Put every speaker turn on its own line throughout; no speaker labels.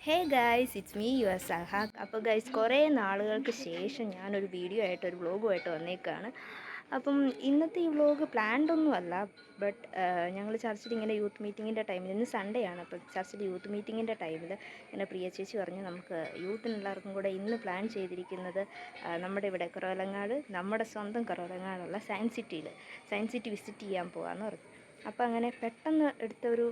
Hey guys, it's me your Sahak. അപ്പോൾ guys, കുറേ നാളുകൾക്ക് ശേഷം ഞാനൊരു വീഡിയോ ആയിട്ട് ഒരു വ്ളോഗുമായിട്ട് വന്നേക്കാണ്. അപ്പം ഇന്നത്തെ ഈ വ്ളോഗ് പ്ലാൻഡ് ഒന്നുമല്ല. ബട്ട് ഞങ്ങൾ ചർച്ചിൽ ഇങ്ങനെ യൂത്ത് മീറ്റിങ്ങിൻ്റെ ടൈമിൽ, ഇന്ന് സൺഡേ ആണ്, അപ്പോൾ ചർച്ചിൽ യൂത്ത് മീറ്റിങ്ങിൻ്റെ ടൈമിൽ ഇങ്ങനെ പ്രിയ ചേച്ചി പറഞ്ഞു നമുക്ക് യൂത്തിനെല്ലാവർക്കും കൂടെ ഇന്ന് പ്ലാൻ ചെയ്തിരിക്കുന്നത് നമ്മുടെ ഇവിടെ കുറവലങ്ങാട്, നമ്മുടെ സ്വന്തം കുറവലങ്ങാടുള്ള സയൻസ് സിറ്റി വിസിറ്റ് ചെയ്യാൻ പോകാമെന്ന് പറഞ്ഞു. അപ്പോൾ അങ്ങനെ പെട്ടെന്ന് എടുത്തൊരു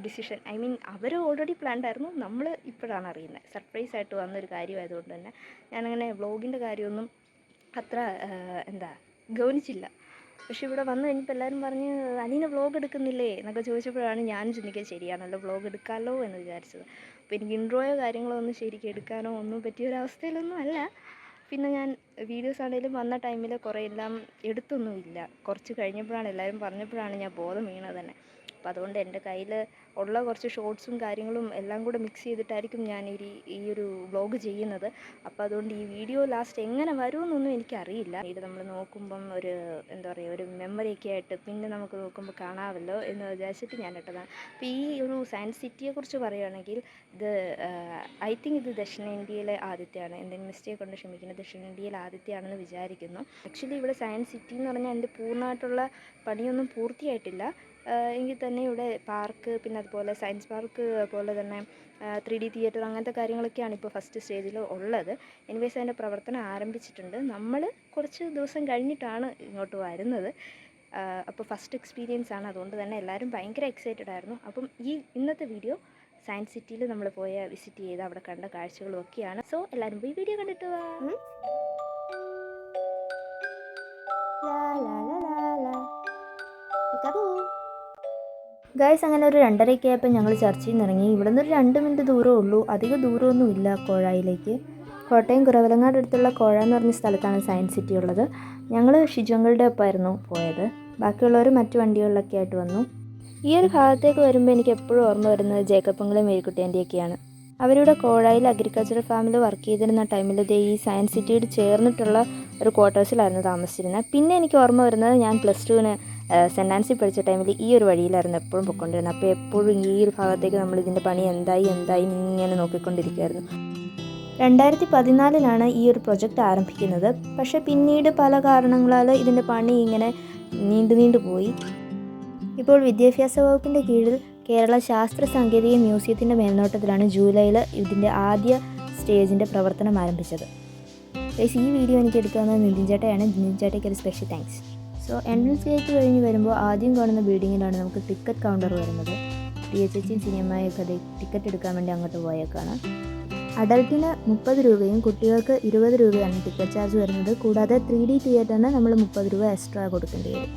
ഡിസിഷൻ. ഐ മീൻ, അവർ ഓൾറെഡി പ്ലാൻഡ് ആയിരുന്നു, നമ്മൾ ഇപ്പോഴാണ് അറിയുന്നത്. സർപ്രൈസായിട്ട് വന്നൊരു കാര്യമായതുകൊണ്ട് തന്നെ ഞാനങ്ങനെ വ്ളോഗിൻ്റെ കാര്യമൊന്നും അത്ര ഗൗനിച്ചില്ല. പക്ഷെ ഇവിടെ വന്നു കഴിഞ്ഞപ്പോൾ എല്ലാവരും പറഞ്ഞ് അനീന വ്ളോഗ് എടുക്കുന്നില്ലേ എന്നൊക്കെ ചോദിച്ചപ്പോഴാണ് ഞാൻ ചിന്തിക്കുക, ശരിയാണല്ലോ, വ്ളോഗ് എടുക്കാമല്ലോ എന്ന് വിചാരിച്ചത്. അപ്പോൾ എനിക്ക് ഇൻട്രോയോ കാര്യങ്ങളോ ഒന്നും ശരിക്കും എടുക്കാനോ ഒന്നും പറ്റിയൊരവസ്ഥയിലൊന്നും അല്ല. പിന്നെ ഞാൻ വീഡിയോസ് ആണെങ്കിലും വന്ന ടൈമിൽ കുറേ എല്ലാം എടുത്തൊന്നുമില്ല. കുറച്ച് കഴിഞ്ഞപ്പോഴാണ് എല്ലാവരും പറഞ്ഞപ്പോഴാണ് ഞാൻ ബോധം വീണത് തന്നെ. അപ്പോൾ അതുകൊണ്ട് എൻ്റെ കയ്യിൽ ഉള്ള കുറച്ച് ഷോർട്സും കാര്യങ്ങളും എല്ലാം കൂടെ മിക്സ് ചെയ്തിട്ടായിരിക്കും ഞാൻ ഈ ഒരു വ്ളോഗ് ചെയ്യുന്നത്. അപ്പോൾ അതുകൊണ്ട് ഈ വീഡിയോ ലാസ്റ്റ് എങ്ങനെ വരുമെന്നൊന്നും എനിക്കറിയില്ല. ഇത് നമ്മൾ നോക്കുമ്പം ഒരു മെമ്മറിയൊക്കെ ആയിട്ട് പിന്നെ നമുക്ക് നോക്കുമ്പോൾ കാണാമല്ലോ എന്ന് വിചാരിച്ചിട്ട് ഞാൻ ഇട്ടതാണ്. അപ്പോൾ ഈ ഒരു സയൻസ് സിറ്റിയെക്കുറിച്ച് പറയുകയാണെങ്കിൽ, ഇത് ഐ തിങ്ക് ഇത് ദക്ഷിണേന്ത്യയിലെ ആദ്യത്തെയാണ്. എന്തെങ്കിലും മിസ്റ്റേക്ക് കൊണ്ട് ക്ഷമിക്കുന്നത്. ദക്ഷിണേന്ത്യയിൽ ആദ്യത്തെയാണെന്ന് വിചാരിക്കുന്നു. ആക്ച്വലി ഇവിടെ സയൻസ് സിറ്റി എന്ന് പറഞ്ഞാൽ എൻ്റെ പൂർണ്ണമായിട്ടുള്ള പണിയൊന്നും പൂർത്തിയായിട്ടില്ല. എങ്കിൽ തന്നെ ഇവിടെ പാർക്ക്, പിന്നെ അതുപോലെ സയൻസ് പാർക്ക്, അതുപോലെ തന്നെ 3D തിയേറ്റർ, അങ്ങനത്തെ കാര്യങ്ങളൊക്കെയാണ് ഇപ്പോൾ ഫസ്റ്റ് സ്റ്റേജിൽ ഉള്ളത്. എനിവേസ് അതിൻ്റെ പ്രവർത്തനം ആരംഭിച്ചിട്ടുണ്ട്. നമ്മൾ കുറച്ച് ദിവസം കഴിഞ്ഞിട്ടാണ് ഇങ്ങോട്ട് വരുന്നത്. അപ്പോൾ ഫസ്റ്റ് എക്സ്പീരിയൻസ് ആണ്, അതുകൊണ്ട് തന്നെ എല്ലാവരും ഭയങ്കര എക്സൈറ്റഡ് ആയിരുന്നു. അപ്പം ഇന്നത്തെ വീഡിയോ സയൻസ് സിറ്റിയിൽ നമ്മൾ വിസിറ്റ് ചെയ്ത് അവിടെ കണ്ട കാഴ്ചകളും ഒക്കെയാണ്. സോ എല്ലാവരും പോയി വീഡിയോ കണ്ടിട്ട് വാ. ഗൈസ്, അങ്ങനെ ഒരു 2:30 ആയപ്പോൾ ഞങ്ങൾ ചർച്ചിൽ നിന്ന് ഇറങ്ങി. ഇവിടെ നിന്ന് ഒരു 2 മിനിറ്റ് ദൂരമേ ഉള്ളൂ, അധികം ദൂരമൊന്നും ഇല്ല കോഴായിലേക്ക്. കോട്ടയം കുറവലങ്ങാട് അടുത്തുള്ള കോഴ എന്ന് പറഞ്ഞ സ്ഥലത്താണ് സയൻസ് സിറ്റി ഉള്ളത്. ഞങ്ങൾ ഷിജുങ്ങളുടെ ഒപ്പമായിരുന്നു പോയത്. ബാക്കിയുള്ളവർ മറ്റു വണ്ടികളിലൊക്കെ ആയിട്ട് വന്നു. ഈ ഒരു ഭാഗത്തേക്ക് വരുമ്പോൾ എനിക്ക് എപ്പോഴും ഓർമ്മ വരുന്നത് ജേക്കപ്പങ്ങളും മേരിക്കുട്ടിൻ്റെയൊക്കെയാണ്. അവരിവിടെ കോഴായിൽ അഗ്രികൾച്ചറൽ ഫാമിൽ വർക്ക് ചെയ്തിരുന്ന ടൈമിൽ ഈ സയൻസ് സിറ്റിയോട് ചേർന്നിട്ടുള്ള ഒരു ക്വാർട്ടേഴ്സിലായിരുന്നു താമസിച്ചിരുന്നത്. പിന്നെ എനിക്ക് ഓർമ്മ വരുന്നത് ഞാൻ +2 സെൻറ് ആൻസി പഠിച്ച ടൈമിൽ ഈ ഒരു വഴിയിലായിരുന്നു എപ്പോഴും പൊയ്ക്കൊണ്ടിരുന്നത്. അപ്പോൾ എപ്പോഴും ഈ ഒരു ഭാഗത്തേക്ക് നമ്മൾ ഇതിൻ്റെ പണി എന്തായി ഇങ്ങനെ നോക്കിക്കൊണ്ടിരിക്കുകയായിരുന്നു. 2014 ഈ ഒരു പ്രൊജക്റ്റ് ആരംഭിക്കുന്നത്. പക്ഷേ പിന്നീട് പല കാരണങ്ങളാൽ ഇതിൻ്റെ പണി ഇങ്ങനെ നീണ്ടു പോയി. ഇപ്പോൾ വിദ്യാഭ്യാസ വകുപ്പിൻ്റെ കീഴിൽ കേരള ശാസ്ത്ര സാങ്കേതിക മ്യൂസിയത്തിൻ്റെ മേൽനോട്ടത്തിലാണ് ജൂലൈയിൽ ഇതിൻ്റെ ആദ്യ സ്റ്റേജിൻ്റെ പ്രവർത്തനം ആരംഭിച്ചത്. ഈ വീഡിയോ എനിക്ക് എടുത്തു തന്നത് നിതിൻ ചേട്ടയാണ്. നിതിൻ ചേട്ടയ്ക്ക് ഒരു special thanks. So entrance gate കഴിഞ്ഞ് വരുമ്പോൾ ആദ്യം കാണുന്ന ബിൽഡിങ്ങിലാണ് നമുക്ക് ടിക്കറ്റ് കൗണ്ടർ വരുന്നത്. പ്രിയ ചേച്ചിയും സിനിമയൊക്കെ ടിക്കറ്റ് എടുക്കാൻ വേണ്ടി അങ്ങോട്ട് പോയേക്കാണ്. അഡൾട്ടിന് 30 രൂപയും കുട്ടികൾക്ക് 20 രൂപയാണ് ടിക്കറ്റ് ചാർജ് വരുന്നത്. കൂടാതെ 3D തിയേറ്ററിന് നമ്മൾ 30 രൂപ എക്സ്ട്രാ കൊടുക്കേണ്ടി വരും.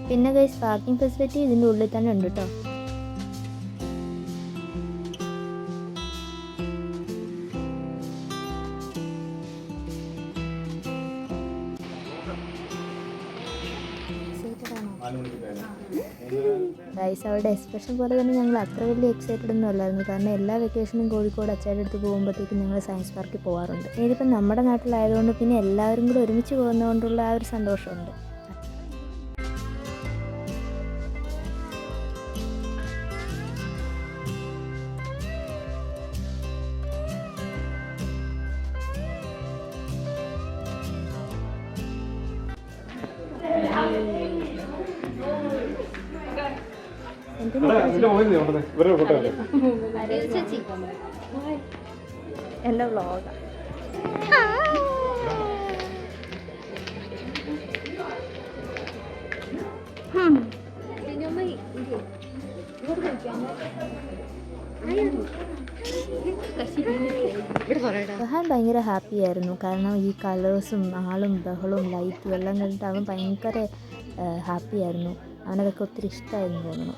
പിന്നെ ഗൈസ്, പാർക്കിംഗ് ഫെസിലിറ്റി ഇതിൻ്റെ ഉള്ളിൽ തന്നെ ഉണ്ട് കേട്ടോ. ഗൈസ്, അവരുടെ എക്സ്പ്രഷൻ പോലെ തന്നെ ഞങ്ങൾ അത്ര വലിയ എക്സൈറ്റഡ് ഒന്നും അല്ലായിരുന്നു. കാരണം എല്ലാ വെക്കേഷനും കോഴിക്കോട് അച്ചാടെ അടുത്ത് പോകുമ്പോഴത്തേക്കും ഞങ്ങൾ സയൻസ് പാർക്കിൽ പോകാറുണ്ട്. ഇതിപ്പം നമ്മുടെ നാട്ടിലായതുകൊണ്ട് പിന്നെ എല്ലാവരും കൂടെ ഒരുമിച്ച് പോകുന്നതുകൊണ്ടുള്ള ആ ഒരു സന്തോഷമുണ്ട്. എൻ്റെ വ്ളോഗാണ്. റഹാൻ ഭയങ്കര ഹാപ്പി ആയിരുന്നു. കാരണം ഈ കളേഴ്സും ആളും ബഹളവും ലൈറ്റും എല്ലാം കണ്ടിട്ട് അവൻ ഭയങ്കര ഹാപ്പി ആയിരുന്നു. അവനതൊക്കെ ഒത്തിരി ഇഷ്ടമായിരുന്നു തോന്നുന്നു.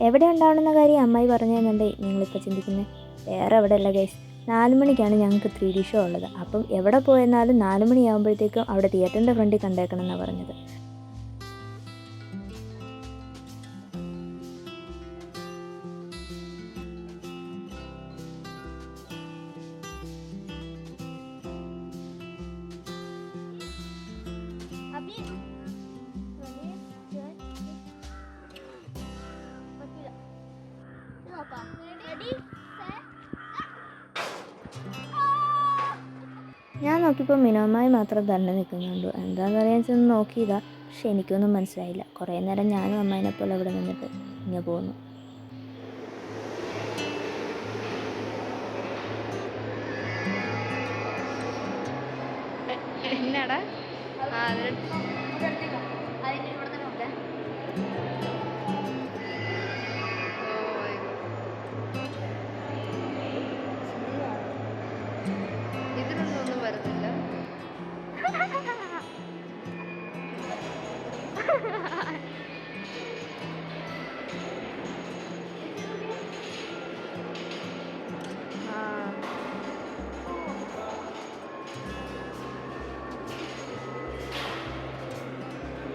എവിടെ ഉണ്ടാവണമെന്ന കാര്യം അമ്മായി പറഞ്ഞു തന്നുണ്ടേ നിങ്ങളിപ്പോൾ ചിന്തിക്കുന്നത്. വേറെ എവിടെ അല്ല ഗൈസ്, 4 മണിക്കാണ് ഞങ്ങൾക്ക് 3D ഷോ ഉള്ളത്. അപ്പം എവിടെ പോയെന്നാലും 4 മണിയാകുമ്പോഴത്തേക്കും അവിടെ തിയേറ്ററിൻ്റെ ഫ്രണ്ടിൽ കണ്ടേക്കണം എന്നാണ് പറഞ്ഞത്. ഞാൻ നോക്കിയപ്പോൾ മിനോമായി മാത്രം തന്നെ നിൽക്കുന്നുണ്ട്. എന്താണെന്ന് അറിയാൻ ചെന്ന് നോക്കിയതാ. പക്ഷെ എനിക്കൊന്നും മനസ്സിലായില്ല. കുറേ നേരം ഞാനും അമ്മേനെ പോലെ അവിടെ നിന്നിട്ട് ഇങ്ങനെ പോകുന്നു. എന്നാടാ ഇതിനൊന്നും ഒന്നും വരുന്നില്ല.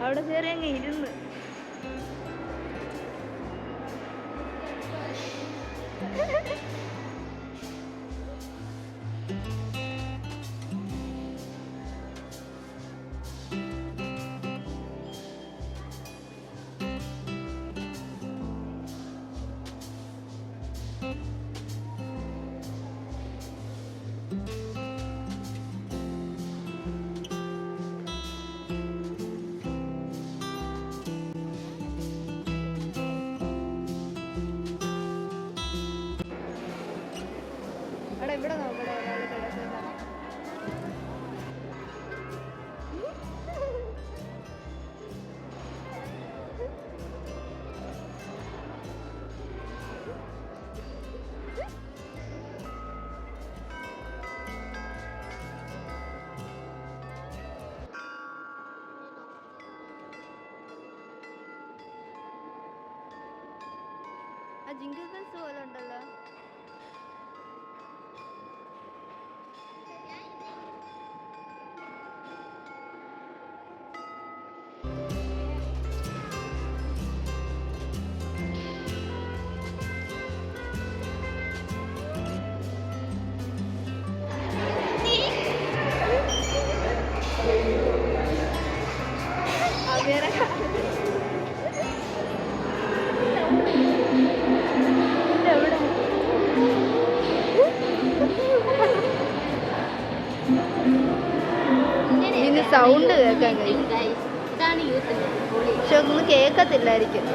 അവിടെ കയറി അങ്ങ് ഇരുന്ന് ഇവിടെ നോക്കട്ടെ. ഒരാൾ കിടക്കുന്ന ആ ജിങ്കിൾ ബെൽസ് പോലെ ഉണ്ടല്ലോ. ഇതിന് സൗണ്ട് കേൾക്കാൻ കഴിയും. പക്ഷെ ഒന്നും കേൾക്കത്തില്ലായിരിക്കും.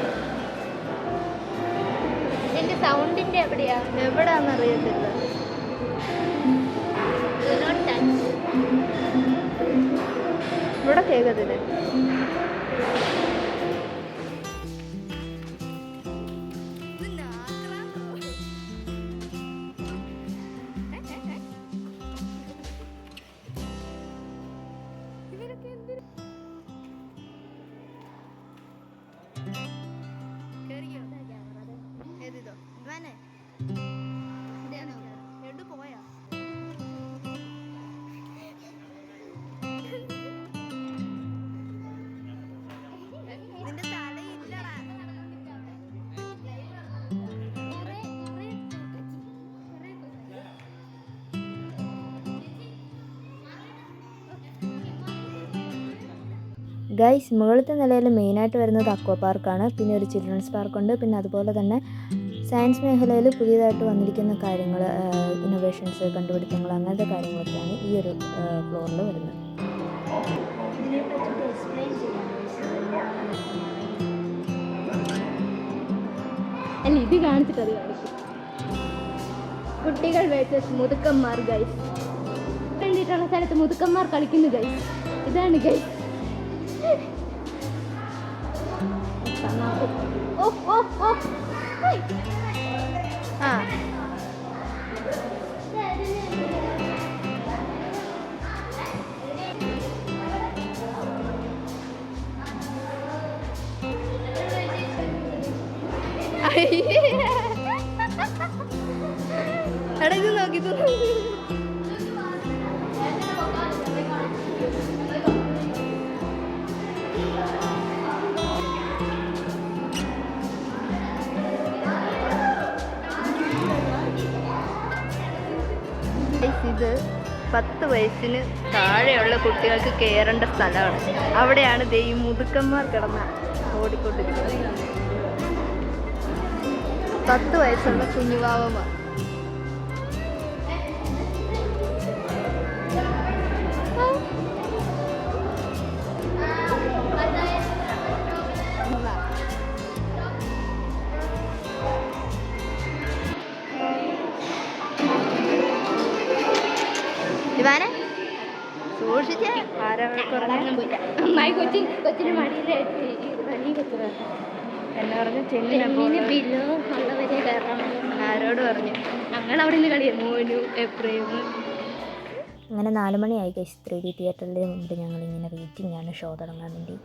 ഇതിന്റെ സൗണ്ടിന്റെ എവിടെയാണെന്നറിയത്തില്ല. ഇവിടെ കേൾക്കത്തില്ല. ഗൈസ്, മുകളിലത്തെ നിലയിൽ മെയിനായിട്ട് വരുന്നത് അക്വാ പാർക്കാണ്. പിന്നെ ഒരു ചിൽഡ്രൻസ് പാർക്കുണ്ട്. പിന്നെ അതുപോലെ തന്നെ സയൻസ് മേഖലയിൽ പുതിയതായിട്ട് വന്നിരിക്കുന്ന കാര്യങ്ങൾ, ഇന്നോവേഷൻസ്, കണ്ടുപിടുത്തങ്ങൾ, അങ്ങനത്തെ കാര്യങ്ങളൊക്കെയാണ് ഈ ഒരു ഫ്ലോറിൽ വരുന്നത്. അല്ല, ഇത് കാണിച്ചിട്ടത് കാണിക്കും. കുട്ടികൾ വേഴ്സസ് മുതുക്കന്മാർ ഗൈസ്. വേണ്ടിയിട്ടുള്ള സ്ഥലത്ത് മുതുക്കന്മാർ കളിക്കുന്നു ഗൈസ്. ഇതാണ് ഗൈസ്. ആ എടാ ഇത് നോക്കി ഇത് 10 വയസ്സിന് താഴെയുള്ള കുട്ടികൾക്ക് കയറേണ്ട സ്ഥലമാണ്. അവിടെയാണ് ദേ ഈ മുതുക്കന്മാർ കിടന്ന് ഓടിക്കൊണ്ടിരിക്കുന്നത്. 10 വയസ്സുള്ള കുഞ്ഞുവാവമ്മ. ഇവാനെ സൂക്ഷിച്ച് എന്നെ പറഞ്ഞു ആരോട് പറഞ്ഞു ഞങ്ങൾ അവിടെ നിന്ന് കളിയാ മോനു എപ്രേം. അങ്ങനെ 4 മണിയായി ഗൈസ്. 3D തിയേറ്ററിൻ്റെ മുമ്പ് ഞങ്ങളിങ്ങനെ വെയിറ്റിംഗ് ആണ് ഷോ തുടങ്ങാൻ വേണ്ടി.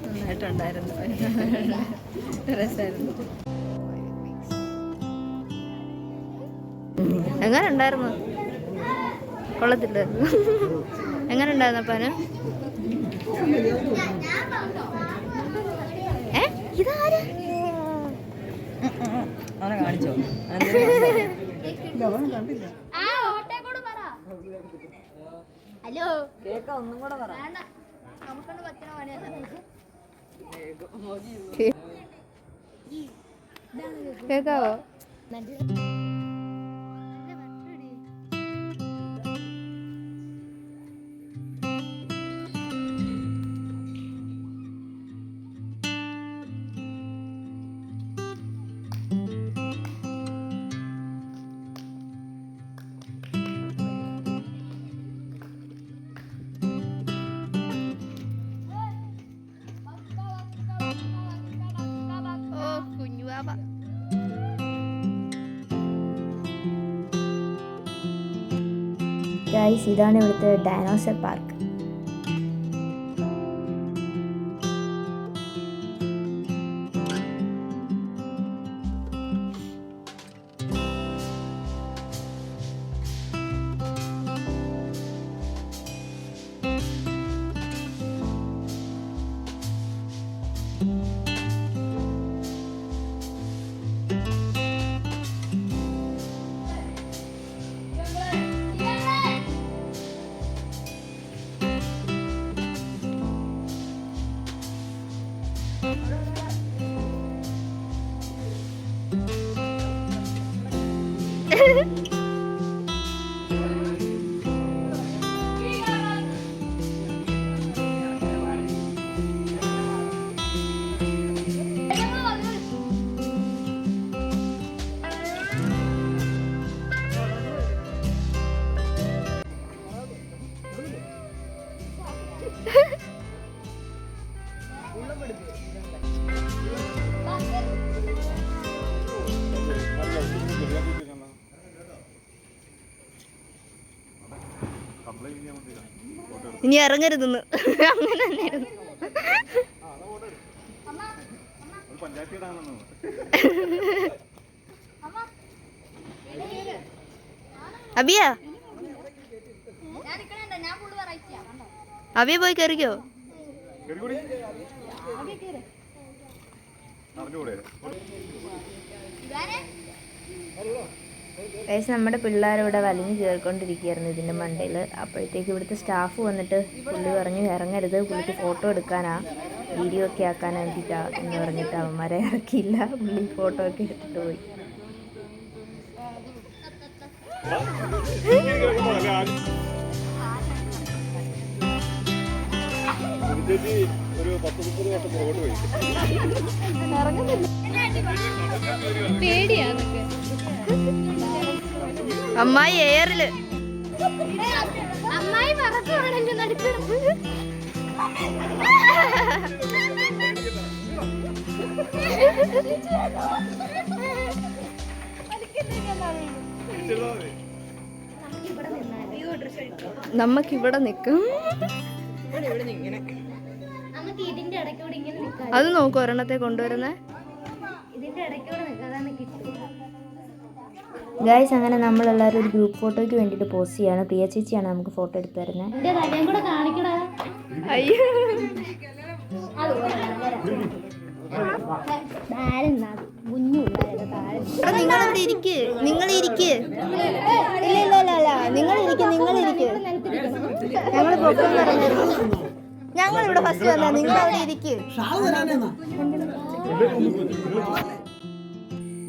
നന്നായിട്ടുണ്ടായിരുന്നു, രസമായിരുന്നു. എങ്ങനെ ഉണ്ടായിരുന്നു? കൊള്ളത്തില്ലായിരുന്നു. എങ്ങനെ ഉണ്ടായിരുന്നു അപ്പാന്? ഇതാരാ?
കാണിച്ചോ?
ഹലോ
കേക്ക ഒന്നും കൂടെ പറ.
കേക്കാവോ? ഗൈസ്, ഇതാണ് ഇവിടുത്തെ ഡൈനോസർ പാർക്ക്. ഇനി ഇറങ്ങരുതെന്ന് അങ്ങനെ തന്നെയായിരുന്നു. അബിയ അബിയ പോയി കയറിക്കോ. ഏകദേശം നമ്മുടെ പിള്ളേരിവിടെ വലിഞ്ഞ് കയറിക്കൊണ്ടിരിക്കുകയായിരുന്നു ഇതിൻ്റെ മണ്ടയിൽ. അപ്പോഴത്തേക്ക് ഇവിടുത്തെ സ്റ്റാഫ് വന്നിട്ട് പുള്ളി പറഞ്ഞു ഇറങ്ങരുത്, പുള്ളിക്ക് ഫോട്ടോ എടുക്കാനാ വീഡിയോ ഒക്കെ ആക്കാൻ വേണ്ടിയിട്ടാ എന്ന് പറഞ്ഞിട്ട് അവന്മാരെ ഇറക്കിയില്ല. പുള്ളി ഫോട്ടോ ഒക്കെ എടുത്തിട്ട് പോയി. പേടിയാന്നൊക്കെ അമ്മായി എയറില് അമ്മായി പറക്കുവാണെന്റെ നടുക്ക്. നമുക്കിവിടെ നിൽക്കും.
ഇങ്ങനെ
നമുക്ക് ഇതിന്റെ ഇടയ്ക്ക് അത് നോക്കും ഒരെണ്ണത്തെ കൊണ്ടുവരുന്നേ. ഗൈസ്, അങ്ങനെ നമ്മളെല്ലാവരും ഒരു ഗ്രൂപ്പ് ഫോട്ടോയ്ക്ക് വേണ്ടിയിട്ട് പോസ്റ്റ് ചെയ്യാണ്. പ്രിയ ചേച്ചിയാണ് നമുക്ക് ഫോട്ടോ എടുത്ത് തരുന്നത്. അയ്യോ, നിങ്ങളിവിടെ ഇരിക്ക്, നിങ്ങളിരിക്ക്. ഇല്ല ഇല്ല ഇല്ല ഇല്ല, നിങ്ങളിരിക്ക്, നിങ്ങളിരിക്ക്. ഞങ്ങൾ പൊക്കം പറഞ്ഞിരുന്നു. ഞങ്ങളിവിടെ ഫസ്റ്റ് വന്ന, നിങ്ങളവിടെ ഇരിക്ക്.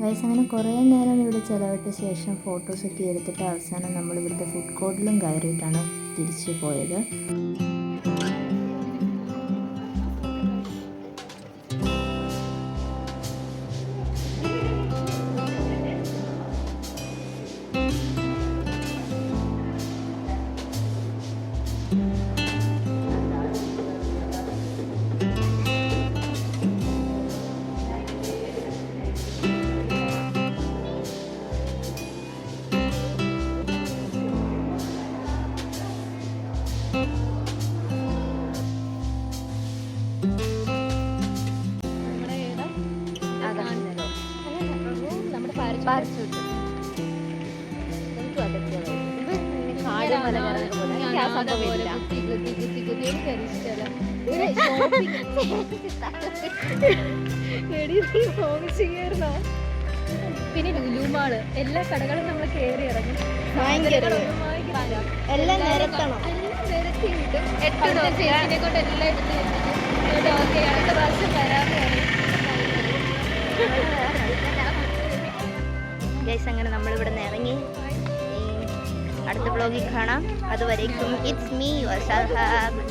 ഗൈസ്, അങ്ങനെ കുറേ നേരം ഇവിടെ ചിലവിട്ട ശേഷം ഫോട്ടോസൊക്കെ എടുത്തിട്ട് അവസാനം നമ്മൾ ഇവിടുത്തെ ഫുഡ് കോർട്ടിലും കയറിയിട്ടാണ് തിരിച്ചു പോയത്.
പിന്നെ ലുലുമാള്, എല്ലാ കടകളും നമ്മൾ കയറി ഇറങ്ങും.
എല്ലാം നിരത്തണം.
നിരത്തി കിട്ടും. 8 ദിവസം കൊണ്ട് എല്ലാം എടുത്ത് വെച്ചിട്ട് ഓക്കെ അടുത്ത പ്രാവശ്യം വരാമെന്ന് പറയും.
ഗൈസ്, അങ്ങനെ നമ്മളിവിടെ നിന്ന് ഇറങ്ങി. അടുത്ത ബ്ലോഗിൽ കാണാം. അതുവരേക്കും ഇറ്റ്സ് മീ യുവർ സൽഹാബ്.